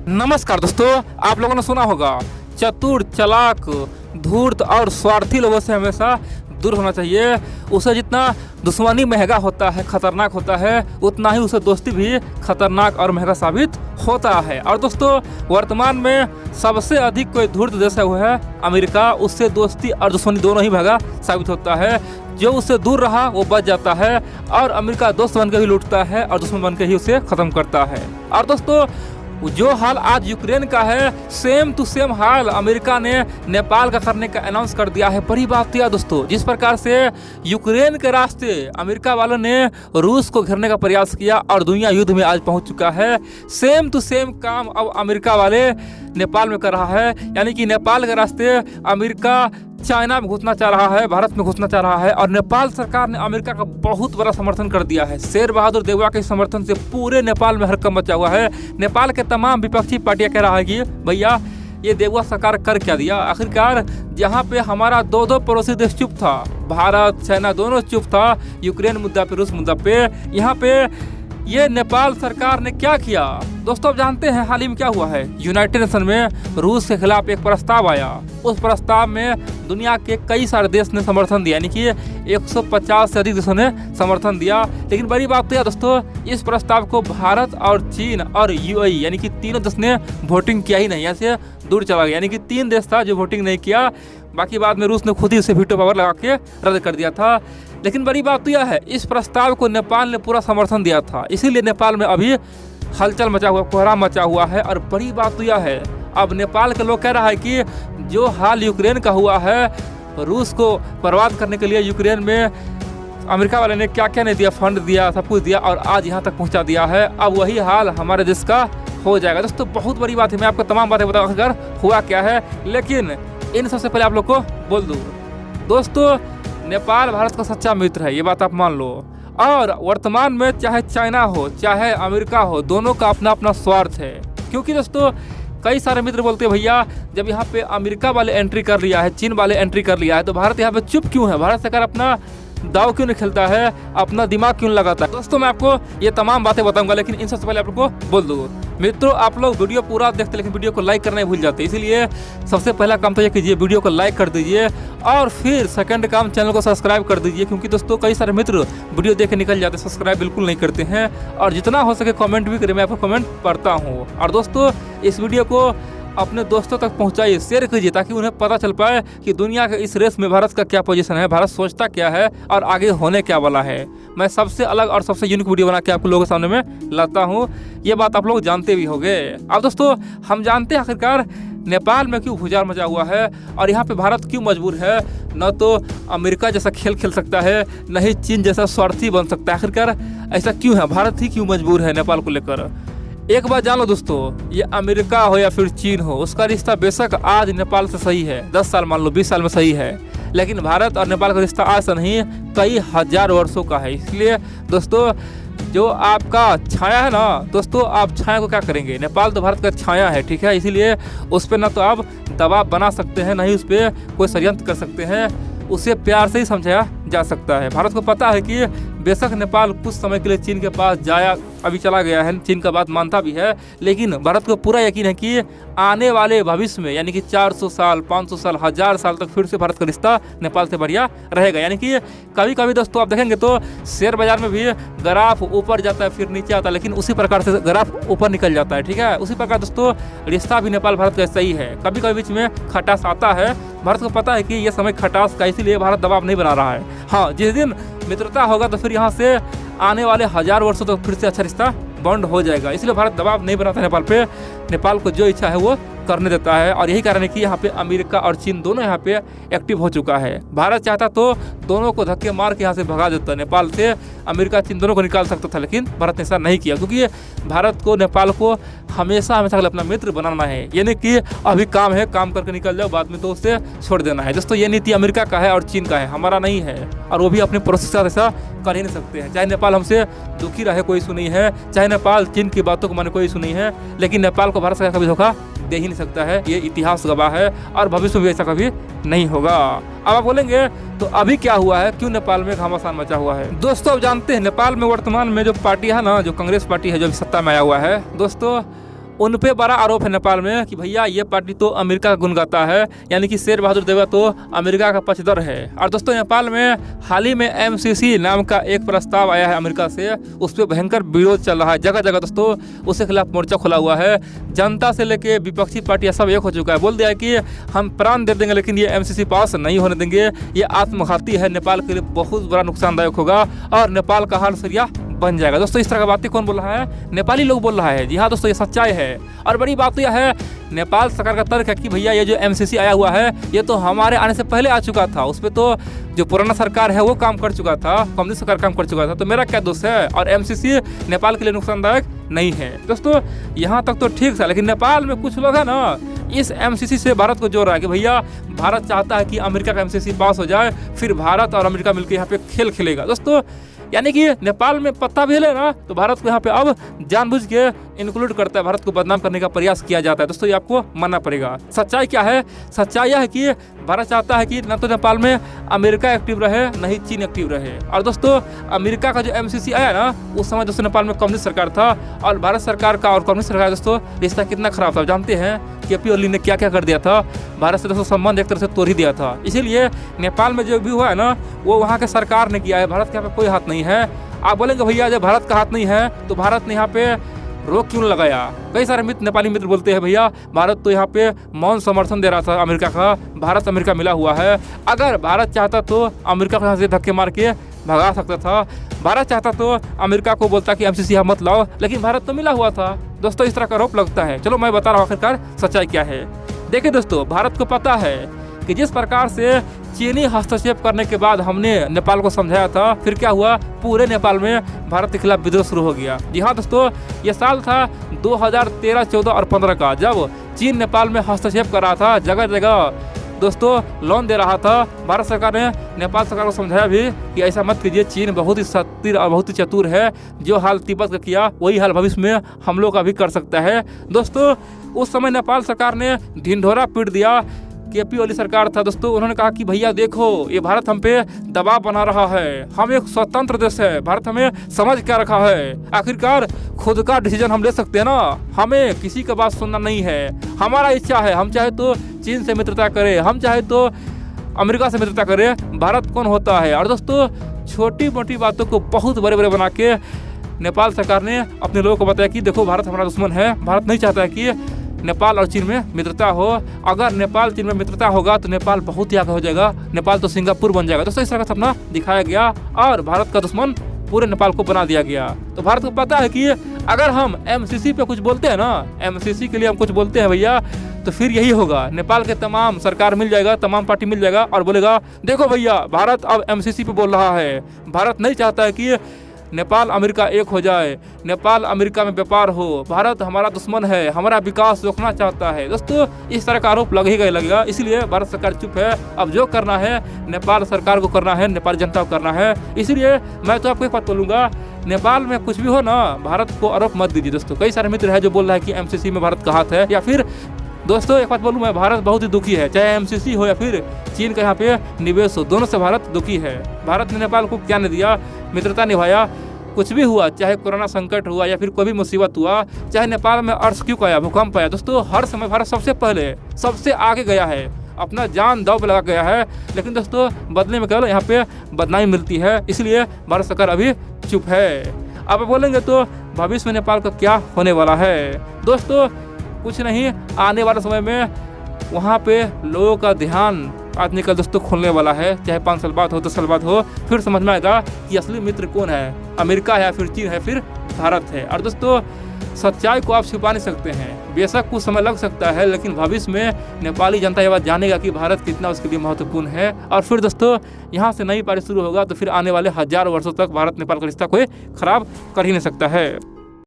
नमस्कार दोस्तों, आप लोगों ने सुना होगा चतुर, चालाक, धूर्त और स्वार्थी लोगों से हमेशा दूर होना चाहिए। उसे जितना दुश्मनी महंगा होता है, खतरनाक होता है, उतना ही उसे दोस्ती भी खतरनाक और महंगा साबित होता है। और दोस्तों, वर्तमान में सबसे अधिक कोई धूर्त देश है वो है अमेरिका। उससे दोस्ती और दुश्मनी दोनों ही महंगा साबित होता है। जो उससे दूर रहा वो बच जाता है और अमेरिका दोस्त बन के ही लूटता है और दुश्मन बन के ही उसे खत्म करता है। और दोस्तों, जो हाल आज यूक्रेन का है, सेम टू सेम हाल अमेरिका ने नेपाल का करने का अनाउंस कर दिया है। बड़ी बात यह दोस्तों, जिस प्रकार से यूक्रेन के रास्ते अमेरिका वालों ने रूस को घेरने का प्रयास किया और दुनिया युद्ध में आज पहुंच चुका है, सेम टू सेम काम अब अमेरिका वाले नेपाल में कर रहा है। यानी कि नेपाल के रास्ते अमेरिका चाइना में घुसना चाह रहा है, भारत में घुसना चाह रहा है। और नेपाल सरकार ने अमेरिका का बहुत बड़ा समर्थन कर दिया है। शेर बहादुर देववा के समर्थन से पूरे नेपाल में हड़कंप मचा हुआ है। नेपाल के तमाम विपक्षी पार्टियां कह रहा है कि भैया ये देववा सरकार कर क्या दिया। आखिरकार जहां पे हमारा दो पड़ोसी देश चुप था, भारत चाइना दोनों चुप था, यूक्रेन मुद्दा पे, रूस मुद्दा पे, यहाँ पे ये नेपाल सरकार ने क्या किया। दोस्तों, आप जानते हैं हाल ही में क्या हुआ है। यूनाइटेड नेशन में रूस के खिलाफ एक प्रस्ताव आया। उस प्रस्ताव में दुनिया के कई सारे देश ने समर्थन दिया, यानी कि 150 से अधिक देशों ने समर्थन दिया। लेकिन बड़ी बात तो यह दोस्तों, इस प्रस्ताव को भारत और चीन और यूएई यानी कि तीनों देश ने वोटिंग किया ही नहीं, यहाँ से दूर चला गया। यानी कि 3 देश था जो वोटिंग नहीं किया, बाकी बाद में रूस ने खुद ही उसे वीटो पावर लगा के रद्द कर दिया था। लेकिन बड़ी बात तो यह है, इस प्रस्ताव को नेपाल ने पूरा समर्थन दिया था, इसीलिए नेपाल में अभी हलचल मचा हुआ, कोहराम मचा हुआ है। और बड़ी बात तो यह है, अब नेपाल के लोग कह रहा है कि जो हाल यूक्रेन का हुआ है, रूस को बर्बाद करने के लिए यूक्रेन में अमेरिका वाले ने क्या क्या नहीं दिया, फंड दिया, सब कुछ दिया और आज यहाँ तक पहुँचा दिया है। अब वही हाल हमारे देश का हो जाएगा। दोस्तों, बहुत बड़ी बात है, मैं आपको तमाम बातें बताऊँ अगर हुआ क्या है। लेकिन इन सबसे पहले आप लोग को बोल दूँ दोस्तों, नेपाल भारत का सच्चा मित्र है, ये बात आप मान लो। और वर्तमान में चाहे चाइना हो चाहे अमेरिका हो, दोनों का अपना अपना स्वार्थ है। क्योंकि दोस्तों, कई सारे मित्र बोलते हैं भैया जब यहाँ पे अमेरिका वाले एंट्री कर लिया है, चीन वाले एंट्री कर लिया है, तो भारत यहाँ पे चुप क्यों है। भारत सरकार अपना दाव क्यों नहीं खेलता है, अपना दिमाग क्यों लगाता है। दोस्तों, मैं आपको ये तमाम बातें बताऊंगा, लेकिन इन सबसे पहले आप लोग को बोल दूँ मित्रों, आप लोग वीडियो पूरा देखते लेकिन वीडियो को लाइक करना ही भूल जाते। इसीलिए सबसे पहला काम तो ये कीजिए, वीडियो को लाइक कर दीजिए और फिर सेकंड काम चैनल को सब्सक्राइब कर दीजिए। क्योंकि दोस्तों, कई सारे मित्र वीडियो देख के निकल जाते, सब्सक्राइब बिल्कुल नहीं करते हैं। और जितना हो सके कमेंट भी करें, मैं आपको कमेंट पढ़ता हूँ। और दोस्तों, इस वीडियो को अपने दोस्तों तक पहुंचाइए, शेयर कीजिए, ताकि उन्हें पता चल पाए कि दुनिया के इस रेस में भारत का क्या पोजीशन है, भारत सोचता क्या है और आगे होने क्या वाला है। मैं सबसे अलग और सबसे यूनिक वीडियो बना के आपको लोगों के सामने में लाता हूं, ये बात आप लोग जानते भी होंगे। अब दोस्तों, हम जानते हैं आखिरकार नेपाल में क्यों भूचाल मचा हुआ है और यहाँ पे भारत क्यों मजबूर है। न तो अमेरिका जैसा खेल खेल सकता है, न ही चीन जैसा स्वार्थी बन सकता है। आखिरकार ऐसा क्यों है, भारत ही क्यों मजबूर है नेपाल को लेकर। एक बात जान लो दोस्तों, ये अमेरिका हो या फिर चीन हो, उसका रिश्ता बेशक आज नेपाल से सही है, 10 साल मान लो, 20 साल में सही है, लेकिन भारत और नेपाल का रिश्ता आज से नहीं कई हजार वर्षों का है। इसलिए दोस्तों, जो आपका छाया है ना दोस्तों, आप छाया को क्या करेंगे। नेपाल तो भारत का छाया है, ठीक है। इसीलिए उस पर ना तो आप दबाव बना सकते हैं, ना ही उस पर कोई षड्यंत्र कर सकते हैं। उसे प्यार से ही समझाया जा सकता है। भारत को पता है कि बेशक नेपाल कुछ समय के लिए चीन के पास जाया, अभी चला गया है, चीन का बात मानता भी है, लेकिन भारत को पूरा यकीन है कि आने वाले भविष्य में, यानी कि 400 साल, 500 साल, 1000 साल तक फिर से भारत का रिश्ता नेपाल से बढ़िया रहेगा। यानी कि कभी कभी दोस्तों आप देखेंगे तो शेयर बाजार में भी ग्राफ ऊपर जाता है फिर नीचे आता है, लेकिन उसी प्रकार से ग्राफ ऊपर निकल जाता है, ठीक है। उसी प्रकार दोस्तों, रिश्ता भी नेपाल भारत का सही है। कभी कभी बीच में खटास आता है, भारत को पता है कि यह समय खटास का, इसीलिए भारत दबाव नहीं बना रहा है। हाँ, जिस दिन मित्रता होगा तो फिर यहाँ से आने वाले 1000 वर्षों तक फिर से अच्छा रिश्ता बॉन्ड हो जाएगा। इसलिए भारत दबाव नहीं बनाता नेपाल पे, नेपाल को जो इच्छा है वो करने देता है। और यही कारण है कि यहाँ पे अमेरिका और चीन दोनों यहाँ पे एक्टिव हो चुका है। भारत चाहता तो दोनों को धक्के मार के यहाँ से भगा देता, नेपाल से अमेरिका चीन दोनों को निकाल सकता था, लेकिन भारत ने ऐसा नहीं किया। क्योंकि भारत को नेपाल को हमेशा हमेशा अपना मित्र बनाना है। ये नहीं कि अभी काम है, काम करके निकल जाओ, बाद में तो उसे छोड़ देना है। दोस्तों, ये नीति अमेरिका का है और चीन का है, हमारा नहीं है। और वो भी अपने पड़ोसी के साथ ऐसा कर ही नहीं सकते हैं। चाहे नेपाल हमसे दुखी रहे, कोई इशू नहीं है, चाहे नेपाल चीन की बातों को माने, कोई इशू नहीं है, लेकिन नेपाल को भारत सरकार कभी धोखा दे ही नहीं सकता है। ये इतिहास गवाह है और भविष्य में भी ऐसा कभी नहीं होगा। अब आप बोलेंगे तो अभी क्या हुआ है, क्यों नेपाल में घमासान मचा हुआ है। दोस्तों, आप जानते हैं नेपाल में वर्तमान में जो पार्टी है ना, जो कांग्रेस पार्टी है, जो अभी सत्ता में आया हुआ है दोस्तों, उन पे बड़ा आरोप है नेपाल में कि भैया ये पार्टी तो अमेरिका का गुण गाता है, यानी कि शेर बहादुर देवरा तो अमेरिका का पक्षधर है। और दोस्तों नेपाल में हाल ही में MCC नाम का एक प्रस्ताव आया है अमेरिका से, उस पर भयंकर विरोध चल रहा है जगह जगह दोस्तों, उसके खिलाफ मोर्चा खुला हुआ है। जनता से लेके विपक्षी पार्टियां सब एक हो चुका है, बोल दिया है कि हम प्राण दे देंगे लेकिन ये MCC पास नहीं होने देंगे, ये आत्मघाती है, नेपाल के लिए बहुत बड़ा नुकसानदायक होगा और नेपाल का हाल सरिया बन जाएगा। दोस्तों इस तरह की बातें कौन बोल रहा है? नेपाली लोग बोल रहा है। जी हाँ दोस्तों, ये सच्चाई है। और बड़ी बात तो यह है, नेपाल सरकार का तर्क है कि भैया ये जो MCC आया हुआ है ये तो हमारे आने से पहले आ चुका था, उस पर तो जो पुराना सरकार है वो काम कर चुका था, कम्युनिस्ट सरकार काम कर चुका था, तो मेरा क्या दोष है? और MCC नेपाल के लिए नुकसानदायक नहीं है। दोस्तों यहाँ तक तो ठीक था, लेकिन नेपाल में कुछ लोग है ना इस MCC से भारत को जोड़ रहा है कि भैया भारत चाहता है कि अमेरिका का MCC पास हो जाए, फिर भारत और अमेरिका मिलकर यहाँ पे खेल खेलेगा। दोस्तों यानी कि नेपाल में पत्ता भी ले ना तो भारत को यहाँ पे अब जानबूझ के इंक्लूड करता है, भारत को बदनाम करने का प्रयास किया जाता है। दोस्तों ये आपको मानना पड़ेगा। सच्चाई क्या है? सच्चाई यह है कि भारत चाहता है कि न तो नेपाल में अमेरिका एक्टिव रहे, न ही चीन एक्टिव रहे। और दोस्तों अमेरिका का जो MCC आया ना, उस समय दोस्तों नेपाल में कम्युनिस्ट सरकार था, और भारत सरकार का और कम्युनिस्ट सरकार दोस्तों रिश्ता कितना खराब था जानते हैं। KP ओली ने क्या क्या कर दिया था, भारत से दोस्तों संबंध एक तरह से तोड़ ही दिया था। इसीलिए नेपाल में जो भी हुआ है ना वो वहाँ के सरकार ने किया है, भारत के यहाँ पे कोई हाथ नहीं है। आप बोलेंगे भैया जब भारत का हाथ नहीं है तो भारत ने यहाँ पे रोक क्यों लगाया? कई सारे मित्र, नेपाली मित्र बोलते हैं भैया भारत तो यहाँ पे मौन समर्थन दे रहा था अमेरिका का, भारत अमेरिका मिला हुआ है, अगर भारत चाहता तो अमेरिका को यहाँ से धक्के मार के भगा सकता था, भारत चाहता तो अमेरिका को बोलता कि MCC यहाँ मत लाओ, लेकिन भारत तो मिला हुआ था। दोस्तों इस तरह का आरोप लगता है। चलो मैं बता रहा हूँ आखिरकार सच्चाई क्या है। देखिए दोस्तों, भारत को पता है कि जिस प्रकार से चीनी हस्तक्षेप करने के बाद हमने नेपाल को समझाया था, फिर क्या हुआ, पूरे नेपाल में भारत के खिलाफ विद्रोह शुरू हो गया। जी हाँ दोस्तों, ये साल था 2013, 14 और 15 का, जब चीन नेपाल में हस्तक्षेप कर रहा था, जगह जगह दोस्तों लोन दे रहा था। भारत सरकार ने नेपाल सरकार को समझाया भी कि ऐसा मत कीजिए, चीन बहुत ही सत्तिर और बहुत ही चतुर है, जो हाल तिब्बत का किया वही हाल भविष्य में हम लोग का भी कर सकता है। दोस्तों उस समय नेपाल सरकार ने ढिंढोरा पीट दिया। KP ओली सरकार था दोस्तों, उन्होंने कहा कि भैया देखो ये भारत हम पे दबाव बना रहा है, हम एक स्वतंत्र देश है, भारत हमें समझ क्या रखा है, आखिरकार खुद का डिसीजन हम ले सकते हैं ना, हमें किसी का बात सुनना नहीं है, हमारा इच्छा है, हम चाहे तो चीन से मित्रता करें, हम चाहे तो अमेरिका से मित्रता करें, भारत कौन होता है। और दोस्तों छोटी मोटी बातों को बहुत बड़े बड़े बना के नेपाल सरकार ने अपने लोगों को बताया कि देखो भारत हमारा दुश्मन है, भारत नहीं चाहता है कि नेपाल और चीन में मित्रता हो, अगर नेपाल चीन में मित्रता होगा तो नेपाल बहुत ही आगे हो जाएगा, नेपाल तो सिंगापुर बन जाएगा। दोस्तों इस तरह का सपना दिखाया गया और भारत का दुश्मन पूरे नेपाल को बना दिया गया। तो भारत को पता है कि अगर हम MCC पे कुछ बोलते हैं ना, MCC के लिए हम कुछ बोलते हैं भैया, तो फिर यही होगा, नेपाल के तमाम सरकार मिल जाएगा, तमाम पार्टी मिल जाएगा और बोलेगा देखो भैया भारत अब MCC पे बोल रहा है, भारत नहीं चाहता है कि नेपाल अमेरिका एक हो जाए, नेपाल अमेरिका में व्यापार हो, भारत हमारा दुश्मन है, हमारा विकास रोकना चाहता है। दोस्तों इस तरह का आरोप लगेगा, इसलिए भारत सरकार चुप है। अब जो करना है नेपाल सरकार को करना है, नेपाल जनता को करना है। इसलिए मैं तो आपको एक बात बोलूँगा, नेपाल में कुछ भी हो ना, भारत को आरोप मत दीजिए। दोस्तों कई सारे मित्र है जो बोल रहा है कि MCC में भारत का हाथ है, या फिर दोस्तों एक बात बोलूँ मैं, भारत बहुत ही दुखी है, चाहे MCC हो या फिर चीन का यहाँ पे निवेश हो, दोनों से भारत दुखी है। भारत ने नेपाल को क्या नहीं दिया, मित्रता निभाया, कुछ भी हुआ, चाहे कोरोना संकट हुआ या फिर कोई भी मुसीबत हुआ, चाहे नेपाल में अर्थक्वेक आया, भूकंप आया, दोस्तों हर समय भारत सबसे पहले सबसे आगे गया है, अपना जान दांव पे लगा गया है। लेकिन दोस्तों बदले में केवल यहाँ पे बदनामी मिलती है, इसलिए भारत सरकार अभी चुप है। अब बोलेंगे तो भविष्य में नेपाल का क्या होने वाला है? दोस्तों कुछ नहीं, आने वाले समय में वहाँ पे लोगों का ध्यान आज निकल दोस्तों खुलने वाला है, चाहे 5 साल बाद हो, 10 साल बाद हो, फिर समझ में आएगा कि असली मित्र कौन है, अमेरिका है या फिर चीन है, फिर भारत है। और दोस्तों सच्चाई को आप छुपा नहीं सकते हैं, बेशक कुछ समय लग सकता है, लेकिन भविष्य में नेपाली जनता ये बात जानेगा कि भारत कितना उसके लिए महत्वपूर्ण है। और फिर दोस्तों यहाँ से नई पारी शुरू होगा, तो फिर आने वाले 1000 वर्षों तक भारत नेपाल का रिश्ता कोई खराब कर ही नहीं सकता है।